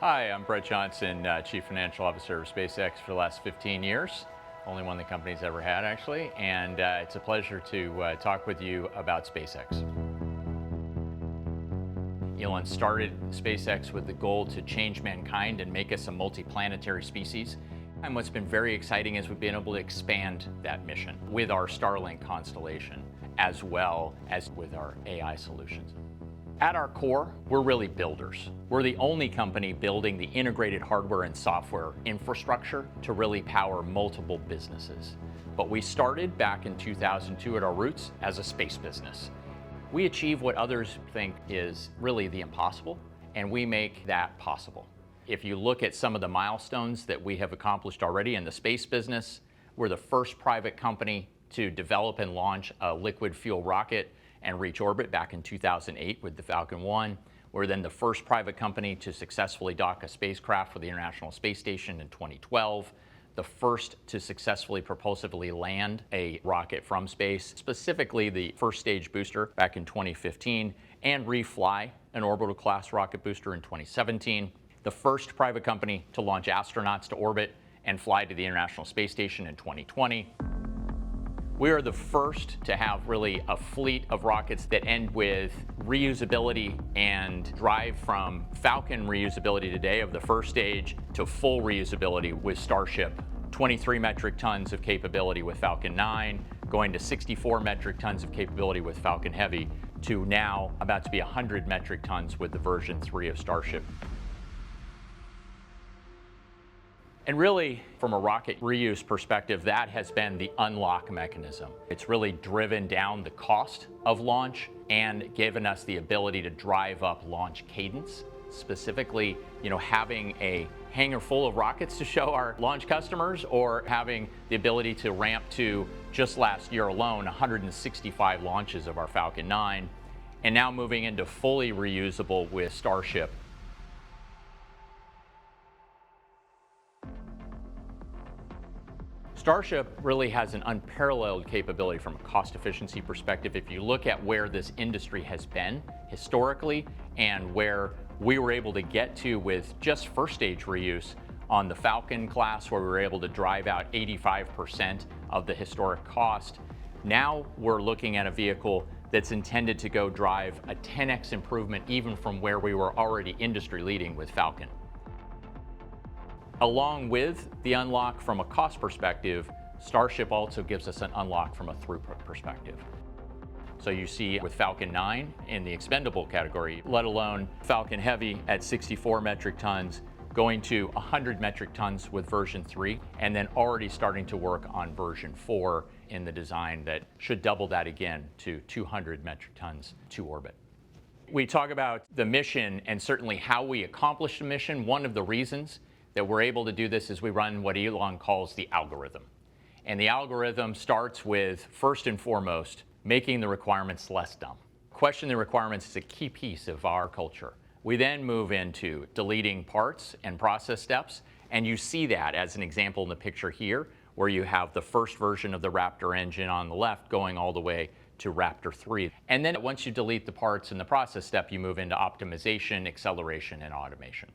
Hi, I'm Brett Johnson, Chief Financial Officer of Spacex for the last 15 years. Only one the company's ever had, actually. And it's a pleasure to talk with you about SpaceX. Elon started SpaceX with the goal to change mankind and make us a multi-planetary species. And what's been very exciting is we've been able to expand that mission with our Starlink constellation, as well as with our AI solutions. At our core, we're really builders. We're the only company building the integrated hardware and software infrastructure to really power multiple businesses. But we started back in 2002 at our roots as a space business. We achieve what others think is really the impossible, and we make that possible. If you look at some of the milestones that we have accomplished already in the space business, we're the first private company to develop and launch a liquid fuel rocket and reach orbit back in 2008 with the Falcon 1. We're then the first private company to successfully dock a spacecraft for the International Space Station in 2012, the first to successfully propulsively land a rocket from space, specifically the first stage booster back in 2015, and refly an orbital class rocket booster in 2017, the first private company to launch astronauts to orbit and fly to the International Space Station in 2020. We are the first to have really a fleet of rockets that end with reusability and drive from Falcon reusability today of the first stage to full reusability with Starship. 23 metric tons of capability with Falcon 9, going to 64 metric tons of capability with Falcon Heavy, to now about to be 100 metric tons with the version 3 of Starship. And really, from a rocket reuse perspective, that has been the unlock mechanism. It's really driven down the cost of launch and given us the ability to drive up launch cadence. Specifically, having a hangar full of rockets to show our launch customers, or having the ability to ramp to, just last year alone, 165 launches of our Falcon 9, and now moving into fully reusable with Starship. Starship really has an unparalleled capability from a cost efficiency perspective. If you look at where this industry has been historically and where we were able to get to with just first stage reuse on the Falcon class, where we were able to drive out 85% of the historic cost, now we're looking at a vehicle that's intended to go drive a 10x improvement even from where we were already industry leading with Falcon. Along with the unlock from a cost perspective, Starship also gives us an unlock from a throughput perspective. So you see with Falcon 9 in the expendable category, let alone Falcon Heavy at 64 metric tons, going to 100 metric tons with version 3, and then already starting to work on version 4 in the design that should double that again to 200 metric tons to orbit. We talk about the mission and certainly how we accomplish the mission. One of the reasons that we're able to do this is we run what Elon calls the algorithm. And the algorithm starts with, first and foremost, making the requirements less dumb. Questioning the requirements is a key piece of our culture. We then move into deleting parts and process steps, and you see that as an example in the picture here, where you have the first version of the Raptor engine on the left going all the way to Raptor 3. And then once you delete the parts in the process step, you move into optimization, acceleration, and automation.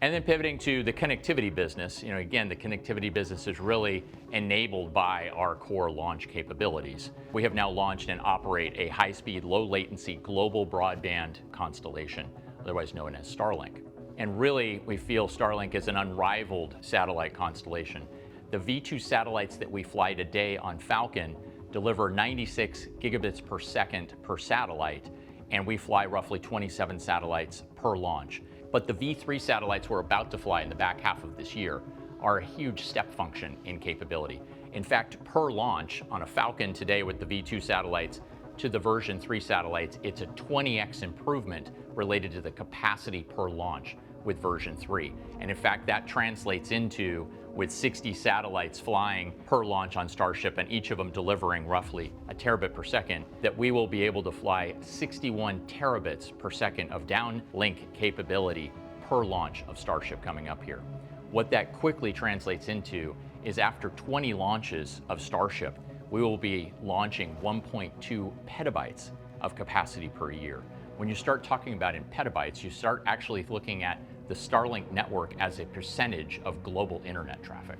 And then pivoting to the connectivity business, again, the connectivity business is really enabled by our core launch capabilities. We have now launched and operate a high-speed, low-latency global broadband constellation, otherwise known as Starlink. And really, we feel Starlink is an unrivaled satellite constellation. The V2 satellites that we fly today on Falcon deliver 96 gigabits per second per satellite, and we fly roughly 27 satellites per launch. But the V3 satellites we're about to fly in the back half of this year are a huge step function in capability. In fact, per launch on a Falcon today with the V2 satellites to the version 3 satellites, it's a 20x improvement related to the capacity per launch with version 3. And in fact, that translates into, with 60 satellites flying per launch on Starship and each of them delivering roughly a terabit per second, that we will be able to fly 61 terabits per second of downlink capability per launch of Starship coming up here. What that quickly translates into is after 20 launches of Starship, we will be launching 1.2 petabytes of capacity per year. When you start talking about in petabytes, you start actually looking at the Starlink network as a percentage of global internet traffic.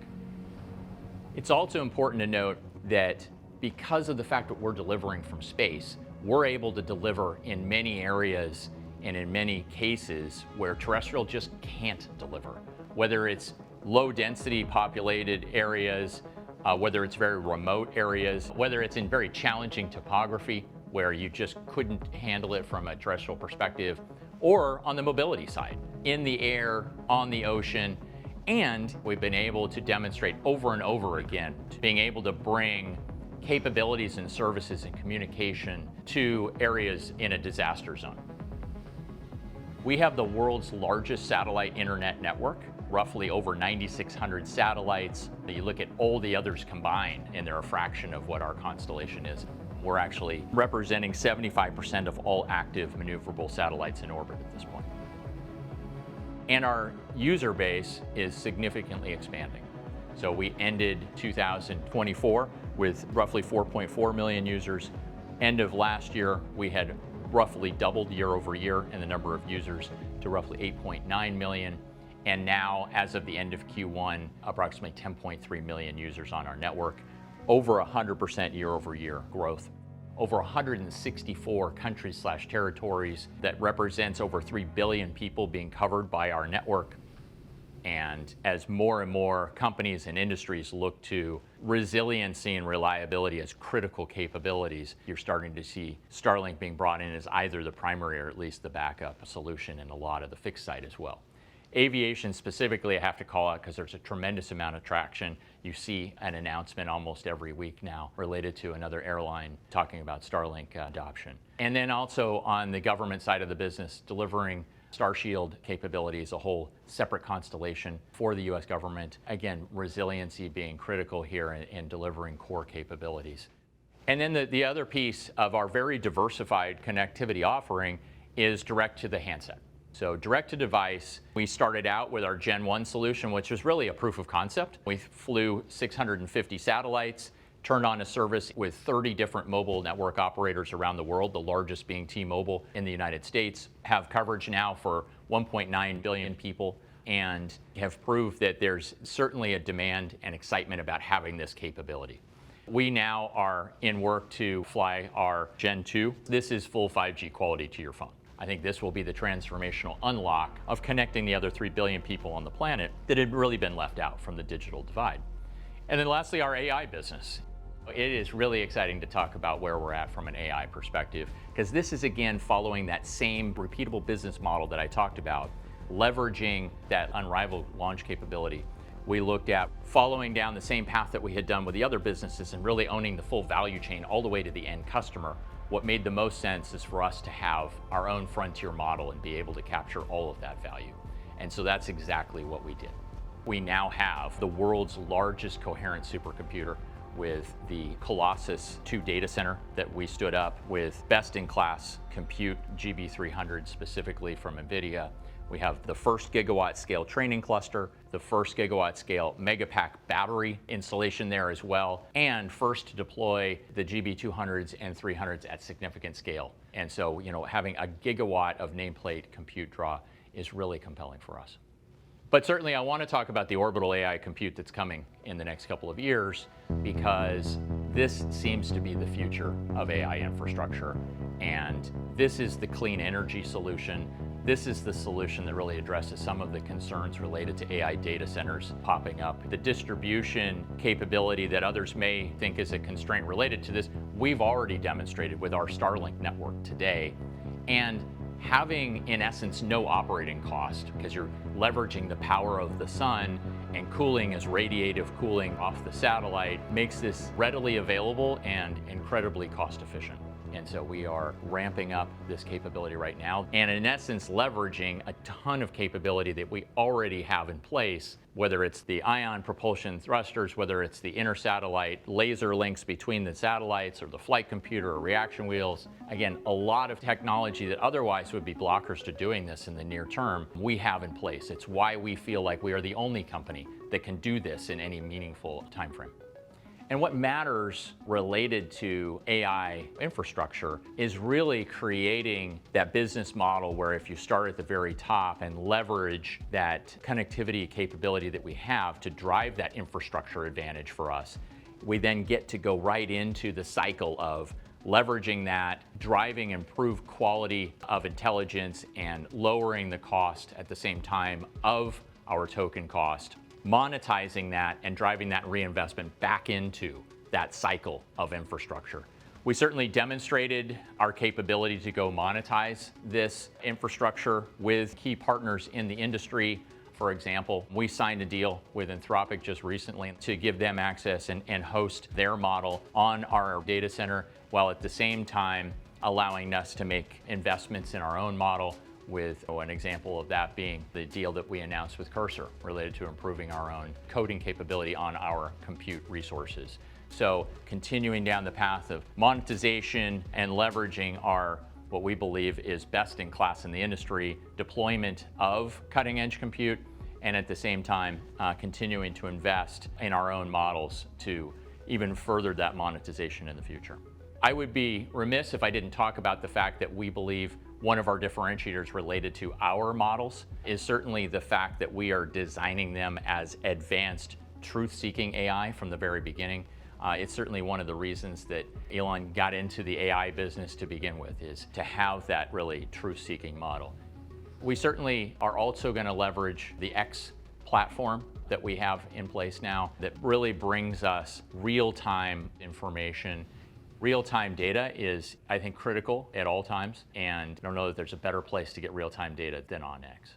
It's also important to note that because of the fact that we're delivering from space, we're able to deliver in many areas and in many cases where terrestrial just can't deliver. Whether it's low density populated areas, whether it's very remote areas, whether it's in very challenging topography where you just couldn't handle it from a terrestrial perspective, or on the mobility side, in the air, on the ocean. And we've been able to demonstrate over and over again being able to bring capabilities and services and communication to areas in a disaster zone. We have the world's largest satellite internet network, roughly over 9,600 satellites. You look at all the others combined, and they're a fraction of what our constellation is. We're actually representing 75% of all active maneuverable satellites in orbit at this point. And our user base is significantly expanding. So we ended 2024 with roughly 4.4 million users. End of last year, we had roughly doubled year over year in the number of users to roughly 8.9 million. And now, as of the end of Q1, approximately 10.3 million users on our network, over 100% year over year growth. Over 164 countries/territories that represents over 3 billion people being covered by our network. And as more and more companies and industries look to resiliency and reliability as critical capabilities, you're starting to see Starlink being brought in as either the primary or at least the backup solution in a lot of the fixed side as well. Aviation specifically, I have to call out because there's a tremendous amount of traction. You see an announcement almost every week now related to another airline talking about Starlink adoption. And then also on the government side of the business, delivering Starshield capabilities, a whole separate constellation for the US government. Again, resiliency being critical here in delivering core capabilities. And then the other piece of our very diversified connectivity offering is direct to the handset. So direct to device, we started out with our Gen 1 solution, which was really a proof of concept. We flew 650 satellites, turned on a service with 30 different mobile network operators around the world, the largest being T-Mobile in the United States, have coverage now for 1.9 billion people, and have proved that there's certainly a demand and excitement about having this capability. We now are in work to fly our Gen 2. This is full 5G quality to your phone. I think this will be the transformational unlock of connecting the other 3 billion people on the planet that had really been left out from the digital divide. And then lastly, our AI business. It is really exciting to talk about where we're at from an AI perspective, because this is again following that same repeatable business model that I talked about, leveraging that unrivaled launch capability. We looked at following down the same path that we had done with the other businesses and really owning the full value chain all the way to the end customer. What made the most sense is for us to have our own frontier model and be able to capture all of that value. And so that's exactly what we did. We now have the world's largest coherent supercomputer with the Colossus 2 data center that we stood up with best-in-class compute GB300 specifically from NVIDIA. We have the first gigawatt scale training cluster, the first gigawatt scale megapack battery installation there as well, and first to deploy the GB200s and 300s at significant scale. And so, having a gigawatt of nameplate compute draw is really compelling for us. But certainly I want to talk about the orbital AI compute that's coming in the next couple of years, because this seems to be the future of AI infrastructure. And this is the clean energy solution. This is the solution that really addresses some of the concerns related to AI data centers popping up. The distribution capability that others may think is a constraint related to this, we've already demonstrated with our Starlink network today. And having, in essence, no operating cost, because you're leveraging the power of the sun and cooling as radiative cooling off the satellite, makes this readily available and incredibly cost efficient. And so we are ramping up this capability right now, and in essence leveraging a ton of capability that we already have in place, whether it's the ion propulsion thrusters, whether it's the inter-satellite laser links between the satellites, or the flight computer or reaction wheels. Again, a lot of technology that otherwise would be blockers to doing this in the near term, we have in place. It's why we feel like we are the only company that can do this in any meaningful time frame. And what matters related to AI infrastructure is really creating that business model where if you start at the very top and leverage that connectivity capability that we have to drive that infrastructure advantage for us, we then get to go right into the cycle of leveraging that, driving improved quality of intelligence and lowering the cost at the same time of our token cost, monetizing that and driving that reinvestment back into that cycle of infrastructure. We certainly demonstrated our capability to go monetize this infrastructure with key partners in the industry. For example, we signed a deal with Anthropic just recently to give them access and host their model on our data center, while at the same time allowing us to make investments in our own model, with an example of that being the deal that we announced with Cursor related to improving our own coding capability on our compute resources. So continuing down the path of monetization and leveraging our what we believe is best in class in the industry deployment of cutting edge compute, and at the same time continuing to invest in our own models to even further that monetization in the future. I would be remiss if I didn't talk about the fact that we believe one of our differentiators related to our models is certainly the fact that we are designing them as advanced truth-seeking AI from the very beginning. It's certainly one of the reasons that Elon got into the AI business to begin with, is to have that really truth-seeking model. We certainly are also going to leverage the X platform that we have in place now that really brings us real-time information. Real-time data is, I think, critical at all times, and I don't know that there's a better place to get real-time data than on X.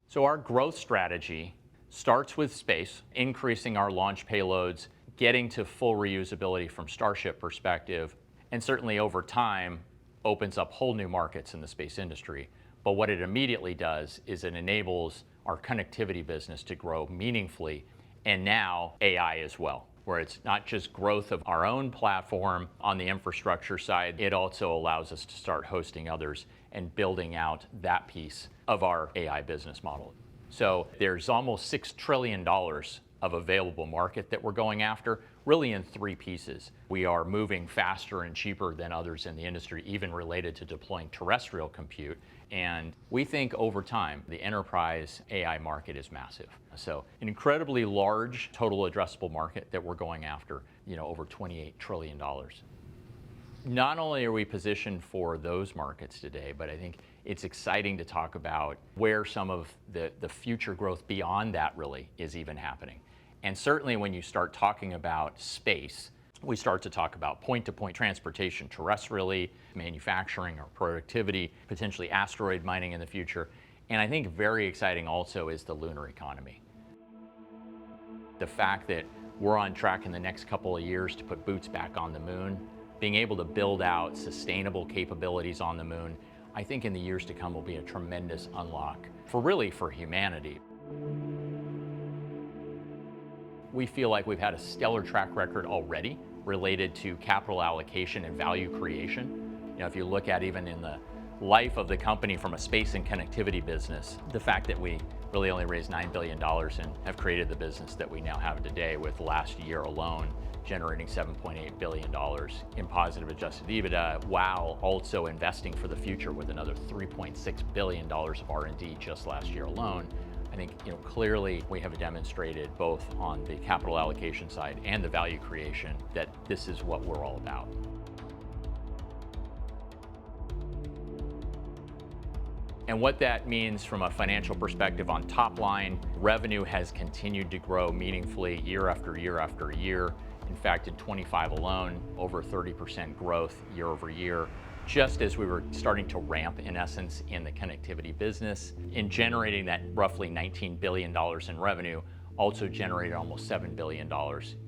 So our growth strategy starts with space, increasing our launch payloads, getting to full reusability from Starship perspective, and certainly over time opens up whole new markets in the space industry. But what it immediately does is it enables our connectivity business to grow meaningfully, and now AI as well, where it's not just growth of our own platform on the infrastructure side, it also allows us to start hosting others and building out that piece of our AI business model. So there's almost $6 trillion of available market that we're going after, really in three pieces. We are moving faster and cheaper than others in the industry, even related to deploying terrestrial compute. And we think over time, the enterprise AI market is massive. So an incredibly large total addressable market that we're going after, over $28 trillion. Not only are we positioned for those markets today, but I think it's exciting to talk about where some of the future growth beyond that really is even happening. And certainly when you start talking about space, we start to talk about point-to-point transportation terrestrially, manufacturing or productivity, potentially asteroid mining in the future. And I think very exciting also is the lunar economy. The fact that we're on track in the next couple of years to put boots back on the moon, being able to build out sustainable capabilities on the moon, I think in the years to come will be a tremendous unlock for humanity. We feel like we've had a stellar track record already related to capital allocation and value creation. If you look at even in the life of the company from a space and connectivity business, the fact that we really only raised $9 billion and have created the business that we now have today, with last year alone generating $7.8 billion in positive adjusted EBITDA, while also investing for the future with another $3.6 billion of R&D just last year alone. I think clearly we have demonstrated both on the capital allocation side and the value creation that this is what we're all about. And what that means from a financial perspective on top line, revenue has continued to grow meaningfully year after year after year. In fact, in 25 alone, over 30% growth year over year, just as we were starting to ramp, in essence, in the connectivity business. In generating that roughly $19 billion in revenue, also generated almost $7 billion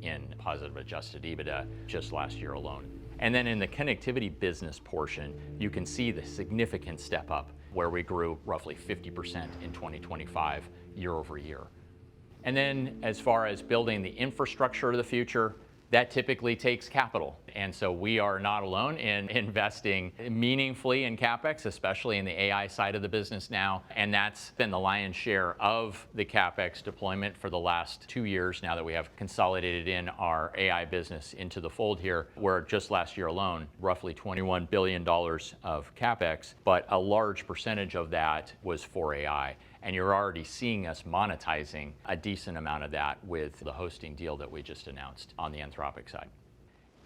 in positive adjusted EBITDA just last year alone. And then in the connectivity business portion, you can see the significant step up where we grew roughly 50% in 2025 year over year. And then as far as building the infrastructure of the future, that typically takes capital. And so we are not alone in investing meaningfully in CapEx, especially in the AI side of the business now. And that's been the lion's share of the CapEx deployment for the last 2 years now that we have consolidated in our AI business into the fold here, where just last year alone, roughly $21 billion of CapEx, but a large percentage of that was for AI. And you're already seeing us monetizing a decent amount of that with the hosting deal that we just announced on the Anthropic side.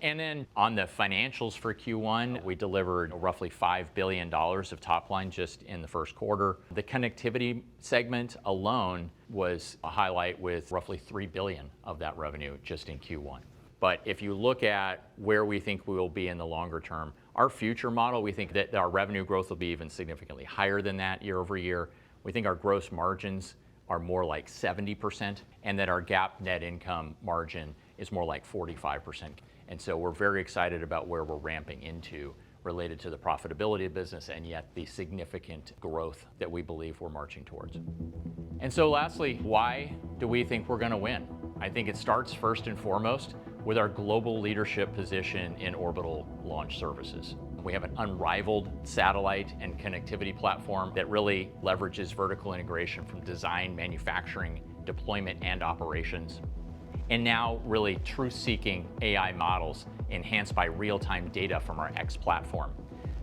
And then on the financials for Q1, we delivered roughly $5 billion of top line just in the first quarter. The connectivity segment alone was a highlight with roughly $3 billion of that revenue just in Q1. But if you look at where we think we will be in the longer term, our future model, we think that our revenue growth will be even significantly higher than that year over year. We think our gross margins are more like 70%, and that our GAAP net income margin is more like 45%. And so we're very excited about where we're ramping into related to the profitability of business and yet the significant growth that we believe we're marching towards. And so lastly, why do we think we're going to win? I think it starts first and foremost with our global leadership position in orbital launch services. We have an unrivaled satellite and connectivity platform that really leverages vertical integration from design, manufacturing, deployment, and operations. And now really truth-seeking AI models enhanced by real-time data from our X platform.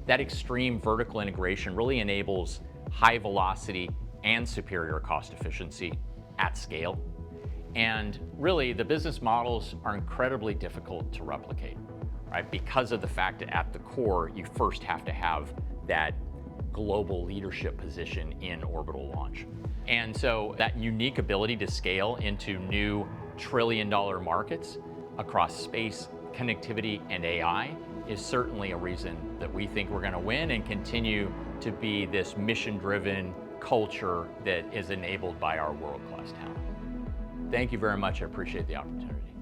That extreme vertical integration really enables high velocity and superior cost efficiency at scale. And really, the business models are incredibly difficult to replicate, right? Because of the fact that at the core, you first have to have that global leadership position in orbital launch. And so that unique ability to scale into new trillion-dollar markets across space, connectivity, and AI is certainly a reason that we think we're going to win and continue to be this mission-driven culture that is enabled by our world-class talent. Thank you very much. I appreciate the opportunity.